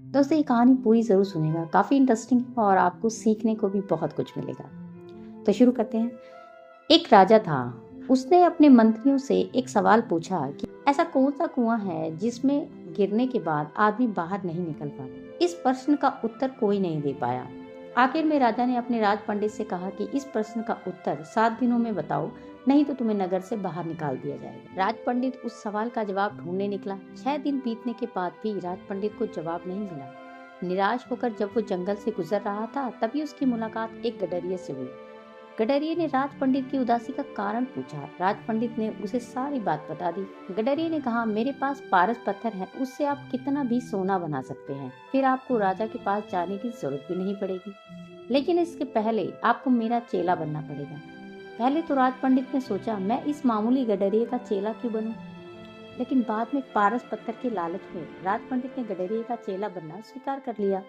दोस्तों ये कहानी पूरी ज़रूर सुनेगा, काफ़ी इंटरेस्टिंग है और आपको सीखने को भी बहुत कुछ मिलेगा। तो शुरू करते हैं। एक राजा था। उसने अपने मंत्रियों से एक सवाल पूछा कि ऐसा कौन सा कुआं है जिसमें गिरने के बाद आदमी बाहर नहीं निकल पाता। इस प्रश्न का उत्तर कोई नहीं दे पाया। आखिर में राजा ने अपने राज पंडित से कहा कि इस प्रश्न का उत्तर 7 दिनों में बताओ, नहीं तो तुम्हें नगर से बाहर निकाल दिया जाएगा। राज पंडित उस सवाल का जवाब ढूंढने निकला। 6 दिन बीतने के बाद भी राज पंडित को जवाब नहीं मिला। निराश होकर जब वो जंगल से गुजर रहा था, तभी उसकी मुलाकात एक गडरिये से हुई। गडरिये ने राज पंडित की उदासी का कारण पूछा। राज पंडित ने उसे सारी बात बता दी। गडरिये ने कहा, मेरे पास पारस पत्थर है, उससे आप कितना भी सोना बना सकते हैं, फिर आपको राजा के पास जाने की जरूरत भी नहीं पड़ेगी। लेकिन इसके पहले आपको मेरा चेला बनना पड़ेगा। पहले तो राज पंडित ने सोचा, मैं इस मामूली गडरिये का चेला क्यों बनूं? लेकिन बाद में पारस पत्थर के लालच में राज पंडित ने गडरिये का चेला बनना स्वीकार कर लिया।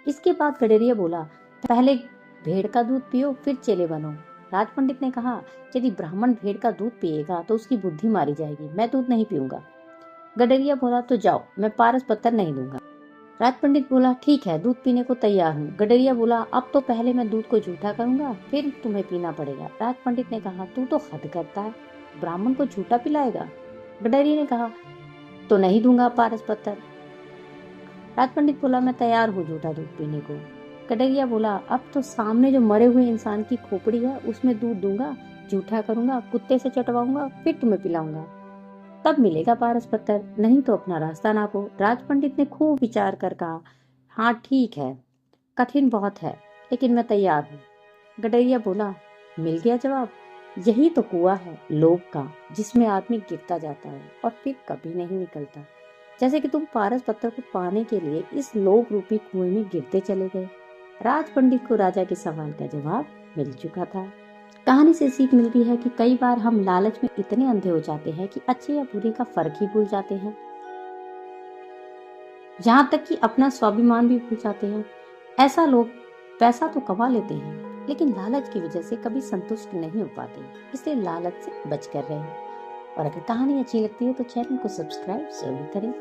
इसके बाद गडरिया बोला, पहले भेड़ का दूध पियो, फिर चेले बनो। राज पंडित ने कहा, यदि ब्राह्मण भेड़ का दूध पिएगा तो उसकी बुद्धि मारी जाएगी, मैं दूध नहीं पीऊंगा। गडरिया बोला, तो जाओ, मैं पारस पत्थर नहीं दूंगा। राज पंडित बोला, ठीक है, दूध पीने को तैयार हूँ। गडरिया बोला, अब तो पहले मैं दूध को झूठा करूंगा, फिर तुम्हें पीना पड़ेगा। राज पंडित ने कहा, तू तो हद करता है, ब्राह्मण को झूठा पिलाएगा। गडरिया ने कहा, तो नहीं दूंगा पारस पत्थर। राज पंडित बोला, मैं तैयार हूँ झूठा दूध पीने को। गडरिया बोला, अब तो सामने जो मरे हुए इंसान की खोपड़ी है उसमें दूध दूंगा, झूठा करूंगा, कुत्ते से चटवाऊंगा, फिर तुम्हें पिलाऊंगा, तब मिलेगा पारस पत्थर, नहीं तो अपना रास्ता नापो। राज पंडित ने खूब विचार कर कहा, हाँ ठीक है, कठिन बहुत है, लेकिन मैं तैयार हूँ। गडरिया बोला, मिल गया जवाब। यही तो कुआं है लोभ का, जिसमें आदमी गिरता जाता है और फिर कभी नहीं निकलता। जैसे कि तुम पारस पत्थर को पाने के लिए इस लोभ रूपी कुएं में गिरते चले गए। राज पंडित को राजा के सवाल का जवाब मिल चुका था। कहानी से सीख मिलती है कि कई बार हम लालच में इतने अंधे हो जाते हैं कि अच्छे या बुरे का फर्क ही भूल जाते हैं, यहाँ तक कि अपना स्वाभिमान भी भूल जाते हैं। ऐसा लोग पैसा तो कमा लेते हैं, लेकिन लालच की वजह से कभी संतुष्ट नहीं हो पाते। इसलिए लालच से बच कर रहें। और अगर कहानी अच्छी लगती है तो चैनल को सब्सक्राइब जरूर करें।